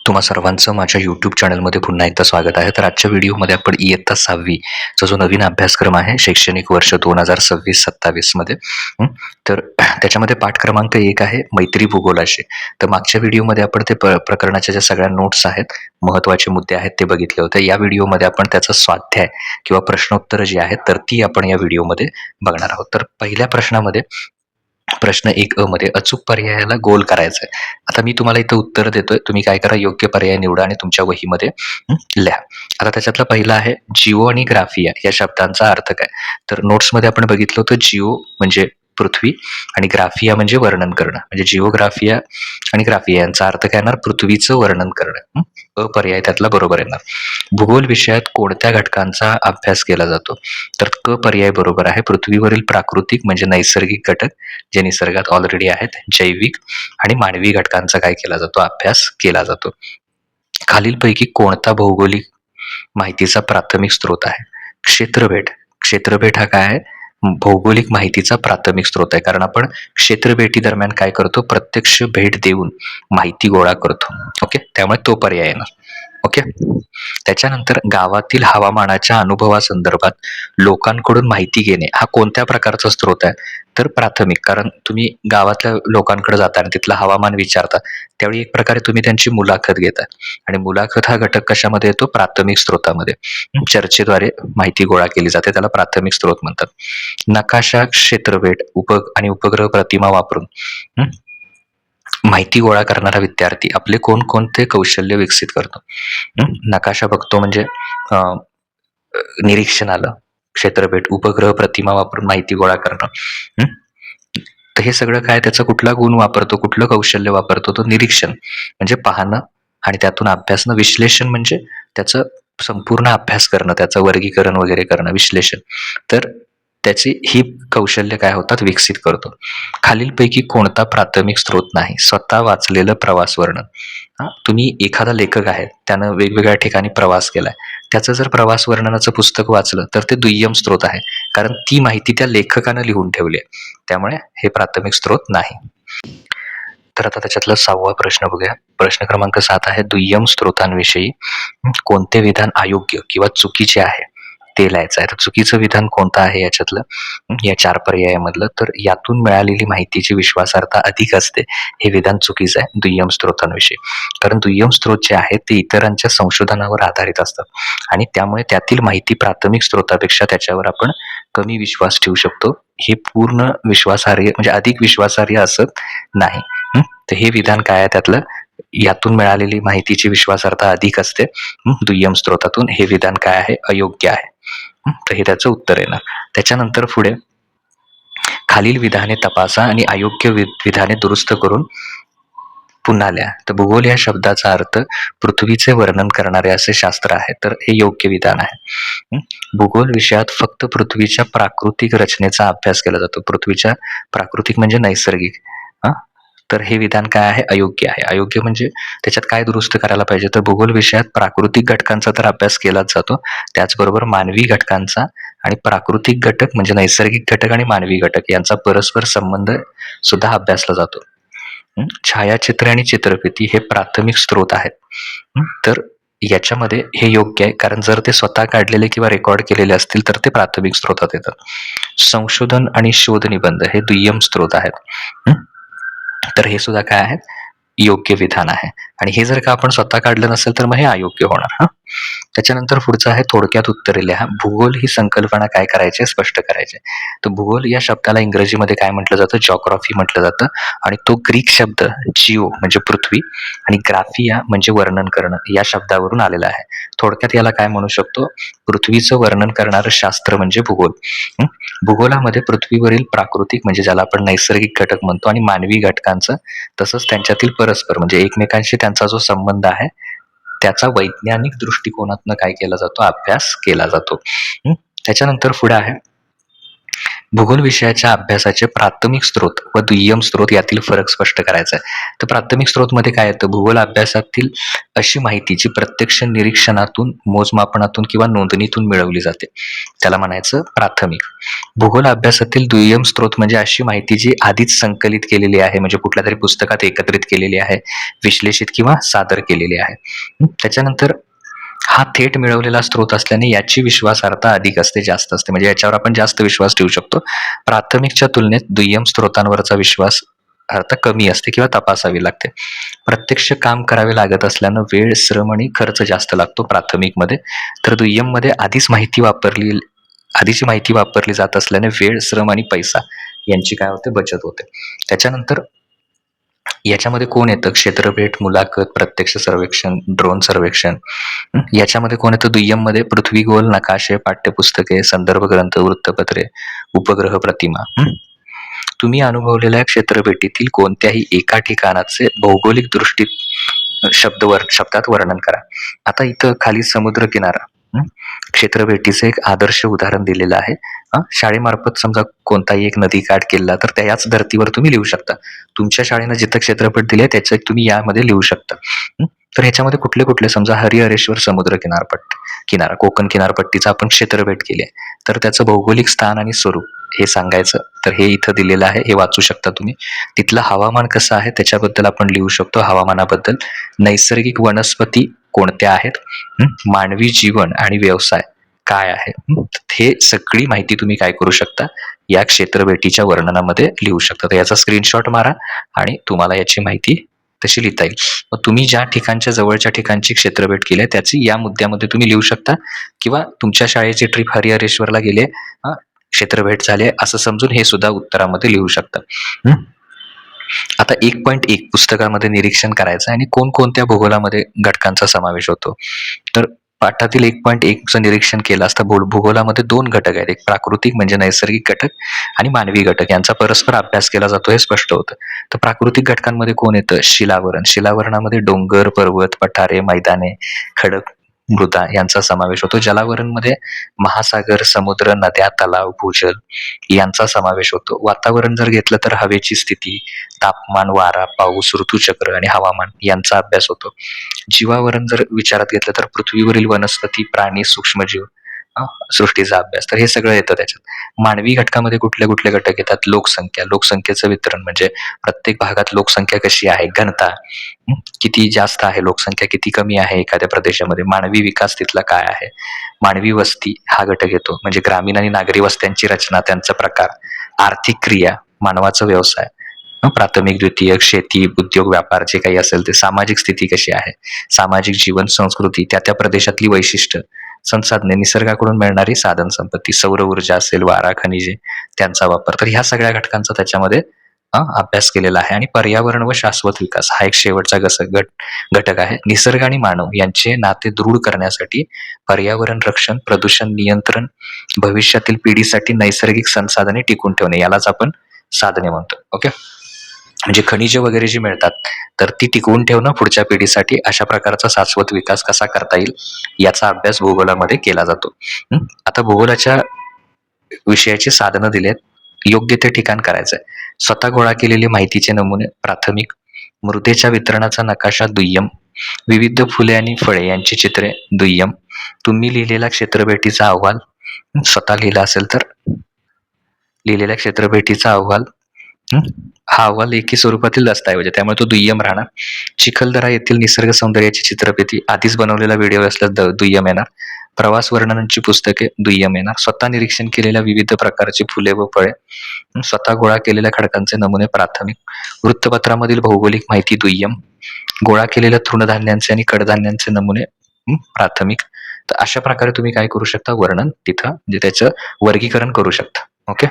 तुम्हा सर्वांचं माझ्या YouTube चॅनलमध्ये पुन्हा एकदा स्वागत आहे. तर आजच्या व्हिडिओमध्ये आपण इयत्ता 6वी चा जो नवीन अभ्यासक्रम आहे, शैक्षणिक वर्ष 2026-27 मध्ये तर त्याच्यामध्ये पाठ क्रमांक 1 आहे मैत्री भूगोलाशी. तर मागच्या व्हिडिओमध्ये आपण ते प्रकरणाच्या ज्या सगळ्या नोट्स आहेत, महत्त्वाचे मुद्दे आहेत ते बघितले होते. या व्हिडिओमध्ये आपण त्याचा स्वाध्याय किंवा प्रश्नोत्तरं जी आहेत, तर ती आपण या व्हिडिओमध्ये बघणार आहोत. तर पहिल्या प्रश्नामध्ये प्रश्न 1 मध्ये अचूक पर्यायाला गोल करायचं आहे. आता मी तुम्हाला इथं उत्तर देतोय. तुम्ही काय करा, योग्य पर्याय निवडा आणि तुमच्या वहीमध्ये लिहा. आता त्याच्यातला पहिला आहे जिओ आणि ग्राफिया या शब्दांचा अर्थ काय? तर नोट्समध्ये आपण बघितलं होतं जिओ म्हणजे पृथ्वी आणि ग्राफिया म्हणजे वर्णन करणं. म्हणजे जिओग्राफिया आणि ग्राफिया यांचा अर्थ काय येणार? पृथ्वीचं वर्णन करणं. पर्याय त्यातला बरोबर येणार. भूगोल विषयात कोणत्या घटकांचा अभ्यास केला जातो? तर पर्याय बरोबर आहे. पृथ्वीवरील प्राकृतिक म्हणजे नैसर्गिक घटक जे निसर्गात ऑलरेडी आहेत, जैविक आणि मानवी घटकांचा काय केला जातो? अभ्यास केला जातो. खालीलपैकी कोणता भौगोलिक माहितीचा प्राथमिक स्रोत आहे? क्षेत्रभेट. क्षेत्रभेट हा काय आहे? भौगोलिक माहितीचा प्राथमिक स्रोत आहे. कारण आपण क्षेत्रभेटी दरम्यान काय करतो? प्रत्यक्ष भेट देऊन माहिती गोळा करतो. ओके, त्यामुळे तो पर्याय येणार. ओके. त्याच्यानंतर गावातील हवामानाच्या अनुभवासंदर्भात लोकांकडून माहिती घेणे हा कोणत्या प्रकारचा स्रोत आहे? तर प्राथमिक. कारण तुम्ही गावातल्या लोकांकडे जाता आणि तिथलं हवामान विचारता, त्यावेळी एक प्रकारे तुम्ही त्यांची मुलाखत घेता आणि मुलाखत हा घटक कशामध्ये येतो? प्राथमिक स्रोतामध्ये. चर्चेद्वारे माहिती गोळा केली जाते, त्याला प्राथमिक स्रोत म्हणतात. नकाशा, क्षेत्रभेट, आणि उपग्रह प्रतिमा वापरून माहिती गोळा करणारा विद्यार्थी आपले कोणकोणते कौशल्य विकसित करतो? नकाशा बघतो म्हणजे निरीक्षण आलं, क्षेत्रभेट, उपग्रह प्रतिमा वापरून माहिती गोळा करणं. तर हे सगळं काय, त्याचा कुठला गुण वापरतो, कुठलं कौशल्य वापरतो? तो निरीक्षण म्हणजे पाहणं आणि त्यातून अभ्यासनं. विश्लेषण म्हणजे त्याचं संपूर्ण अभ्यास करणं, त्याचं वर्गीकरण वगैरे करणं, विश्लेषण. तर त्याची ही कौशल्य काय होतात? विकसित करतो. खालीलपैकी कोणता प्राथमिक स्रोत नाही? स्वतः वाचलेलं प्रवास वर्णन. तुम्ही एखादा लेखक आहे, त्यानं वेगवेगळ्या ठिकाणी प्रवास केलाय, त्याचं जर प्रवास वर्णनाचं पुस्तक वाचलं तर ते दुय्यम स्रोत आहे. कारण ती माहिती त्या लेखकानं लिहून ठेवली आहे. त्यामुळे हे प्राथमिक स्रोत नाही. तर आता त्याच्यातला 6वा प्रश्न बघूया. प्रश्न क्रमांक 7 आहे दुय्यम स्रोतांविषयी कोणते विधान अयोग्य किंवा चुकीचे आहे ते लिहायचं आहे. तर चुकीचं विधान कोणतं आहे याच्यातलं? या 4 पर्यायामधलं. तर यातून मिळालेली माहितीची विश्वासार्हता अधिक असते, हे विधान चुकीचं आहे दुय्यम स्रोतांविषयी. कारण दुय्यम स्रोत जे आहेत ते इतरांच्या संशोधनावर आधारित असतात आणि त्यामुळे त्यातील माहिती प्राथमिक स्रोतापेक्षा त्याच्यावर आपण कमी विश्वास ठेवू शकतो. हे पूर्ण विश्वासार्ह म्हणजे अधिक विश्वासार्ह असत नाही. तर हे विधान काय आहे त्यातलं? यातून मिळालेली माहितीची विश्वासार्हता अधिक असते दुय्यम स्रोतातून. हे विधान काय आहे? अयोग्य आहे. तर हे त्याचं उत्तर येणार. त्याच्यानंतर पुढे खालील विधाने तपासा आणि अयोग्य विधाने दुरुस्त करून पुन्हा लिहा. तर भूगोल या शब्दाचा अर्थ पृथ्वीचे वर्णन करणारे असे शास्त्र आहे. तर हे योग्य विधान आहे. भूगोल विषयात फक्त पृथ्वीच्या प्राकृतिक रचनेचा अभ्यास केला जातो. पृथ्वीच्या प्राकृतिक म्हणजे नैसर्गिक. तर हे विधान काय आहे? अयोग्य आहे. अयोग्य म्हणजे त्याच्यात काय दुरुस्त करायला पाहिजे? तर भूगोल विषयात प्राकृतिक घटकांचा तर अभ्यास केलाच जातो, त्याचबरोबर मानवी घटकांचा आणि प्राकृतिक घटक म्हणजे नैसर्गिक घटक आणि मानवी घटक यांचा परस्पर संबंध सुद्धा अभ्यासला जातो. छायाचित्र आणि चित्रफिती हे प्राथमिक स्रोत आहेत. तर याच्यामध्ये हे योग्य आहे, कारण जर ते स्वतः काढलेले किंवा रेकॉर्ड केलेले असतील तर ते प्राथमिक स्रोतात येतात. संशोधन आणि शोध निबंध हे दुय्यम स्रोत आहेत. तर हे सुद्धा काय आहे? योग्य विधान आहे. आणि हे जर का आपण स्वतः काढलं नसेल तर मग हे अयोग्य होणार. त्याच्यानंतर पुढचं आहे थोडक्यात उत्तरे लिहा. भूगोल ही संकल्पना काय करायची? स्पष्ट करायची. तर भूगोल या शब्दाला इंग्रजीमध्ये काय म्हटलं जातं? जिओग्राफी म्हटलं जातं आणि तो ग्रीक शब्द जिओ म्हणजे पृथ्वी आणि ग्राफिया म्हणजे वर्णन करणं या शब्दावरून आलेला आहे. थोडक्यात याला काय म्हणू शकतो? पृथ्वीचं वर्णन करणारं शास्त्र म्हणजे भूगोल. भूगोलामध्ये पृथ्वीवरील प्राकृतिक म्हणजे ज्याला आपण नैसर्गिक घटक म्हणतो आणि मानवी घटकांचं तसंच त्यांच्यातील परस्पर म्हणजे एकमेकांशी त्यांचा जो संबंध आहे त्याचा वैज्ञानिक दृष्टिकोनातनं काय केला जातो? अभ्यास केला जातो. त्याच्यानंतर पुढे आहे भूगोल विषयाच्या अभ्यासाचे प्राथमिक स्रोत व दुय्यम स्रोत यातील फरक स्पष्ट करायचा आहे. तर प्राथमिक स्रोतमध्ये काय येतं, भूगोल अभ्यासातील अशी माहिती जी प्रत्यक्ष निरीक्षणातून, मोजमापनातून किंवा नोंदणीतून मिळवली जाते, त्याला म्हणायचं प्राथमिक. भूगोल अभ्यासातील दुय्यम स्रोत म्हणजे अशी माहिती जी आधीच संकलित केलेली आहे, म्हणजे कुठल्या तरी पुस्तकात एकत्रित केलेली आहे, विश्लेषित किंवा सादर केलेली आहे. त्याच्यानंतर हा थेट मिळवलेला स्रोत असल्याने याची विश्वासार्हता अधिक असते, जास्त असते, म्हणजे याच्यावर आपण जास्त विश्वास ठेवू शकतो. प्राथमिकच्या तुलनेत दुय्यम स्रोतांवरचा विश्वास अर्थ कमी असते किंवा तपासावी लागते. प्रत्यक्ष काम करावे लागत असल्यानं वेळ, श्रम आणि खर्च जास्त लागतो प्राथमिकमध्ये. तर दुय्यममध्ये आधीची माहिती वापरली जात असल्याने वेळ, श्रम आणि पैसा यांची काय होते, बचत होते. त्याच्यानंतर याच्यामध्ये कोण येतं, क्षेत्रभेट, मुलाखत, प्रत्यक्ष सर्वेक्षण, ड्रोन सर्वेक्षण. याच्यामध्ये कोण येतं, दुय्यममध्ये पृथ्वीगोल नकाशे, पाठ्यपुस्तके, संदर्भ ग्रंथ, वृत्तपत्रे, उपग्रह प्रतिमा. तुम्ही अनुभवलेल्या क्षेत्रभेटीतील कोणत्याही एका ठिकाणाचे भौगोलिक दृष्टीत शब्दात वर्णन करा. आता इथं खाली समुद्र किनारा, क्षेत्रभेटीचे एक आदर्श उदाहरण दिलेलं आहे. शाळेमार्फत समजा कोणताही एक नदीकाठ केला तर त्याच धर्तीवर तुम्ही लिहू शकता. तुमच्या शाळेनं जिथं क्षेत्रफळ दिले त्याचं तुम्ही यामध्ये लिहू शकता. तर ह्याच्यामध्ये कुठले कुठले, समजा हरिहरेश्वर समुद्र किनारा, कोकण किनारपट्टीचा आपण क्षेत्रभेट केली आहे, तर त्याचं भौगोलिक स्थान आणि स्वरूप हे सांगायचं. तर हे इथं दिलेलं आहे, हे वाचू शकता तुम्ही. तिथलं हवामान कसं आहे त्याच्याबद्दल आपण लिहू शकतो, हवामानाबद्दल. नैसर्गिक वनस्पती कोणत्या आहेत, मानवी जीवन आणि व्यवसाय काय आहे, हे सगळी माहिती तुम्ही काय करू शकता, या क्षेत्रभेटीच्या वर्णनामध्ये लिहू शकता. तर याचा स्क्रीनशॉट मारा आणि तुम्हाला याची माहिती तशी लिहिता येईल. मग तुम्ही ज्या ठिकाणच्या जवळच्या ठिकाणची क्षेत्रभेट केली आहे त्याची या मुद्द्यामध्ये तुम्ही लिहू शकता, किंवा तुमच्या शाळेची ट्रिप हरिहरेश्वरला गेले, क्षेत्रभेट झाले असं समजून हे सुद्धा उत्तरामध्ये लिहू शकता. आता 1.1 पुस्तकामध्ये निरीक्षण करायचं आणि कोणकोणत्या भूगोलामध्ये घटकांचा समावेश होतो. तर पाठातील 1.1चं निरीक्षण केलं असता भूगोलामध्ये 2 घटक आहेत, एक प्राकृतिक म्हणजे नैसर्गिक घटक आणि मानवी घटक, यांचा परस्पर अभ्यास केला जातो, हे स्पष्ट होतं. तर प्राकृतिक घटकांमध्ये कोण येतं, शिलावरणामध्ये डोंगर, पर्वत, पठारे, मैदाने, खडक, मृदा यांचा समावेश होतो. जलावरणमध्ये महासागर, समुद्र, नद्या, तलाव, भूजल यांचा समावेश होतो. वातावरण जर घेतलं तर हवेची स्थिती, तापमान, वारा, पाऊस, ऋतुचक्र आणि हवामान यांचा अभ्यास होतो. जीवावरण जर विचारात घेतलं तर पृथ्वीवरील वनस्पती, प्राणी, सूक्ष्मजीव, सृष्टीचा अभ्यास, तर हे सगळं येतं त्याच्यात. मानवी घटकामध्ये कुठले कुठले घटक येतात, लोकसंख्येचं वितरण, म्हणजे प्रत्येक भागात लोकसंख्या कशी आहे, घनता किती जास्त आहे, लोकसंख्या किती कमी आहे एखाद्या प्रदेशामध्ये, मानवी विकास तिथला काय आहे, मानवी वस्ती हा घटक येतो, म्हणजे ग्रामीण आणि नागरी वस्त्यांची रचना, त्यांचा प्रकार, आर्थिक क्रिया, मानवाचा व्यवसाय, प्राथमिक, द्वितीयक, शेती, उद्योग, व्यापार जे काही असेल ते, सामाजिक स्थिती कशी आहे, सामाजिक जीवन, संस्कृती, त्या प्रदेशातली वैशिष्ट्य, संसाधने, निसर्गाकडून मिळणारी साधन संपत्ती, सौर ऊर्जा असेल, वारा, खनिजे, त्यांचा वापर. तर ह्या सगळ्या घटकांचा त्याच्यामध्ये अभ्यास केलेला आहे. आणि पर्यावरण व शाश्वत विकास हा एक शेवटचा घटक आहे. निसर्ग आणि मानव यांचे नाते दृढ करण्यासाठी पर्यावरण रक्षण, प्रदूषण नियंत्रण, भविष्यातील पिढीसाठी नैसर्गिक संसाधने टिकून ठेवणे, यालाच आपण साधने म्हणतो. ओके, म्हणजे खनिजे वगैरे जी मिळतात तर ती टिकवून ठेवणं पुढच्या पिढीसाठी, अशा प्रकारचा शाश्वत विकास कसा करता येईल याचा अभ्यास भूगोलामध्ये केला जातो. आता भूगोलाच्या विषयाची साधनं दिलेत, योग्य ते ठिकाण करायचंय. स्वतः गोळा केलेले माहितीचे नमुने प्राथमिक, मृदेच्या वितरणाचा नकाशा दुय्यम, विविध फुले आणि फळे यांची चित्रे दुय्यम, तुम्ही लिहिलेला क्षेत्रभेटीचा अहवाल, स्वतः लिहिला असेल तर लिहिलेल्या क्षेत्रभेटीचा अहवाल, हा अहवाल लेखी स्वरूपातील दस्तऐवज आहे, त्यामुळे तो दुय्यम राहणार. चिखलदरा येथील निसर्ग सौंदर्याची चित्रफिती, आधीच बनवलेला व्हिडिओ असल्यास दुय्यम येणार. प्रवास वर्णनांची पुस्तके दुय्यम येणार. स्वतः निरीक्षण केलेल्या विविध प्रकारची फुले व फळे, स्वतः गोळा केलेल्या खडकांचे नमुने प्राथमिक, वृत्तपत्रामधील भौगोलिक माहिती दुय्यम, गोळा केलेल्या तृणधान्यांचे आणि कडधान्यांचे नमुने प्राथमिक. तर अशा प्रकारे तुम्ही काय करू शकता, वर्णन तिथं म्हणजे त्याचं वर्गीकरण करू शकता. ओके,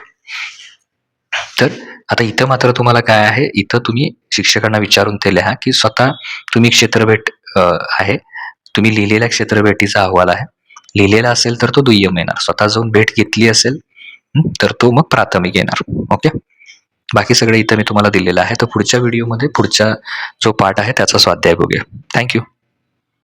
तर आता इथं मात्र तुम्हाला काय आहे, इथं तुम्ही शिक्षकांना विचारून ते लिहा की स्वतः तुम्ही क्षेत्रभेट आहे, तुम्ही लिहिलेल्या क्षेत्रभेटीचा अहवाल आहे, लिहिलेला असेल तर तो दुय्यम येणार, स्वतः जाऊन भेट घेतली असेल तर तो मग प्राथमिक येणार. ओके, बाकी सगळं इथं मी तुम्हाला दिलेलं आहे. तर पुढच्या व्हिडिओमध्ये पुढचा जो पार्ट आहे त्याचा स्वाध्याय बघूया. थँक्यू.